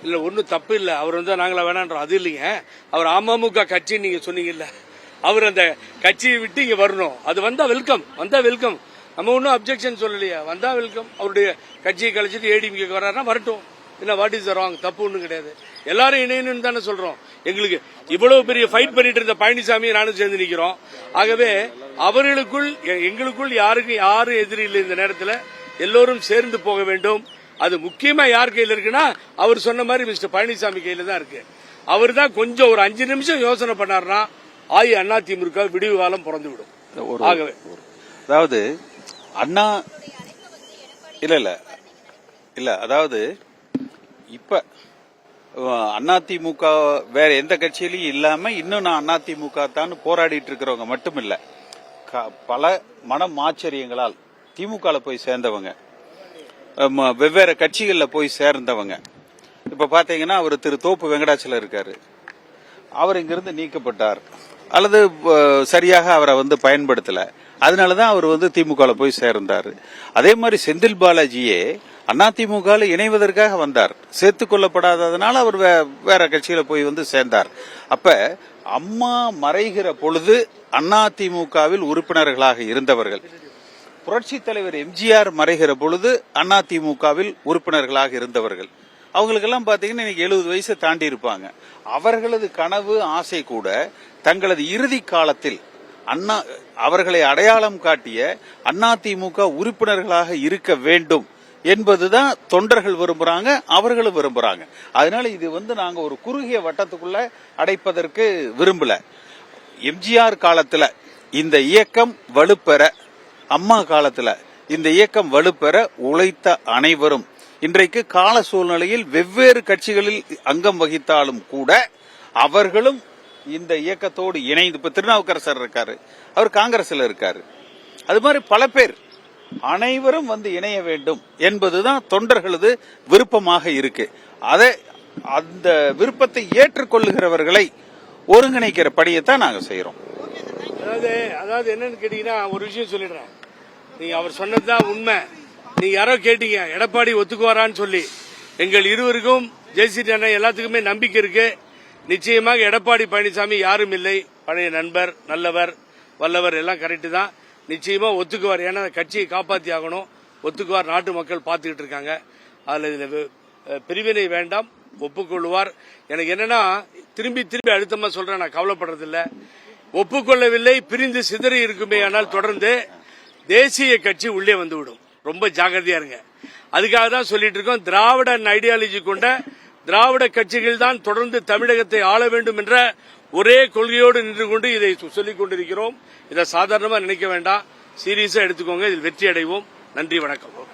இல்ல ஒன்னும் தப்பு இல்ல. அவர் வந்து நாங்களா வேணான்றோம், அது இல்லைங்க. அவர் அமமுக கட்சி நீங்க சொன்னீங்கல்ல, அவர் அந்த கட்சியை விட்டு இங்க வரணும். அது வந்தா வெல்கம், வந்தா வெல்கம். நம்ம ஒன்னும் அப்செக்ஷன் சொல்லலையா, வந்தா வெல்கம். அவருடைய கட்சியை கழிச்சிட்டு ஏடிஎம்கே வர்றாருன்னா வரட்டும். என்ன வாட் இஸ் ராங்? தப்பு ஒன்றும் கிடையாது. எல்லாரும் இணையணும்னு தானே சொல்றோம். எங்களுக்கு இவ்வளவு பெரிய ஃபைட் பண்ணிட்டு இருந்த பழனிசாமி நானும் சேர்ந்து நிக்கிறோம். ஆகவே அவர்களுக்குள் எங்களுக்குள் யாரும் எதிரி இல்லை. இந்த நேரத்தில் எல்லோரும் சேர்ந்து போக வேண்டும். அது முக்கியமா யார் கையில் இருக்குன்னா, அவர் சொன்ன மாதிரி மிஸ்டர் பழனிசாமி கையில தான் இருக்கு. அவர் தான் கொஞ்சம் ஒரு 5 நிமிஷம் யோசனை பண்ணார்னா அதிமுக விடிவு காலம் பிறந்து விடும். ஆகவே அதாவது அண்ணா இல்ல அதாவது இப்ப அதிமுக வேற எந்த கட்சியிலையும் இல்லாம இன்னும் நான் அதிமுக தான் போராடிட்டு இருக்கிறவங்க மட்டும் இல்ல, பல மனம் ஆச்சரியங்களால் திமுக போய் சேர்ந்தவங்க, வெவ்வேறு கட்சிகள்ல போய் சேர்ந்தவங்க. இப்ப பாத்தீங்கன்னா அவர் திரு தோப்பு வெங்கடாச்சலம் இருக்காரு, அவர் இங்கிருந்து நீக்கப்பட்டார் அல்லது சரியாக அவரை வந்து பயன்படுத்தல, அதனாலதான் அவர் வந்து திமுக போய் சேர்ந்தாரு. அதே மாதிரி செந்தில் பாலாஜியே அதிமுக இணைவதற்காக வந்தார், சேர்த்துக் கொள்ளப்படாததுனால அவர் வேற கட்சியில போய் வந்து சேர்ந்தார். அப்ப அம்மா மறைகிற பொழுது அதிமுகவில் உறுப்பினர்களாக இருந்தவர்கள், புரட்சி தலைவர் எம்ஜிஆர் மறைகிற பொழுது அதிமுகவில் உறுப்பினர்களாக இருந்தவர்கள், அவங்களுக்கெல்லாம் பாத்தீங்கன்னா இன்னைக்கு 70 வயசை தாண்டி இருப்பாங்க. அவர்களது கனவு ஆசை கூட தங்களது இறுதி காலத்தில் அவர்களை அடையாளம் காட்டிய அதிமுக உறுப்பினர்களாக இருக்க வேண்டும் என்பதுதான் தொண்டர்கள் விரும்புறாங்க, அவர்களும் விரும்புறாங்க. அதனால இது வந்து நாங்க ஒரு குறுகிய வட்டத்துக்குள்ள அடைப்பதற்கு விரும்பல. எம்ஜிஆர் காலத்துல இந்த இயக்கம் வலுப்பெற, அம்மா காலத்துல இந்த இயக்கம் வலுப்பெற உழைத்த அனைவரும் இன்றைக்கு கால சூழ்நிலையில் வெவ்வேறு கட்சிகளில் அங்கம் வகித்தாலும் கூட அவர்களும் இந்த இயக்கத்தோடு இணைந்து, இப்ப திருநாவுக்கரசர் இருக்காரு, அவர் காங்கிரஸ்ல இருக்காரு, அது மாதிரி பல பேர் அனைவரும் வந்து இணைய வேண்டும் என்பதுதான் தொண்டர்களது விருப்பமாக இருக்கு. அந்த விருப்பத்தை ஏற்றுக்கொள்ளுகிறவர்களை ஒருங்கிணைக்கிற பணியைத்தான் நாங்க செய்யறோம். அதாவது என்னன்னு கேட்டீங்கன்னா, ஒரு விஷயம் சொல்லிடுறேன். நீங்க அவர் சொன்னதுதான் உண்மை. நீங்க யாரோ கேட்டீங்க எடப்பாடி ஒத்துக்குவாரான்னு சொல்லி. எங்கள் இருவருக்கும் ஜெயசிடி அண்ணன் எல்லாத்துக்குமே நம்பிக்கை இருக்கு. நிச்சயமாக எடப்பாடி பழனிசாமி யாரும் இல்லை, பழைய நண்பர், நல்லவர், வல்லவர், எல்லாம் கரெக்டு தான். நிச்சயமா ஒத்துக்குவார். ஏன்னா கட்சியை காப்பாற்றி ஆகணும். ஒத்துக்குவார். நாட்டு மக்கள் பார்த்துக்கிட்டு இருக்காங்க. அதுல பிரிவினை வேண்டாம், ஒப்புக்கொள்வார். எனக்கு என்னன்னா, திரும்பி அழுத்தமா சொல்றேன், நான் கவலைப்படுறதில்லை. ஒப்புக்கொள்ளவில்லை, பிரிந்து சிதறி இருக்குமே, ஆனால் தொடர்ந்து தேசிய கட்சி உள்ளே வந்துவிடும். ரொம்ப ஜாகிரதையா இருங்க. அதுக்காக தான் சொல்லிட்டு இருக்கோம். திராவிட ஐடியாலஜி கொண்ட திராவிட கட்சிகள் தான் தொடர்ந்து தமிழகத்தை ஆள வேண்டும் என்ற ஒரே கொள்கையோடு நின்று கொண்டு இதை சொல்லிக் கொண்டிருக்கிறோம். இதை சாதாரணமா நினைக்க வேண்டாம், சீரியஸா எடுத்துக்கோங்க. இதில் வெற்றி அடைவோம். நன்றி, வணக்கம்.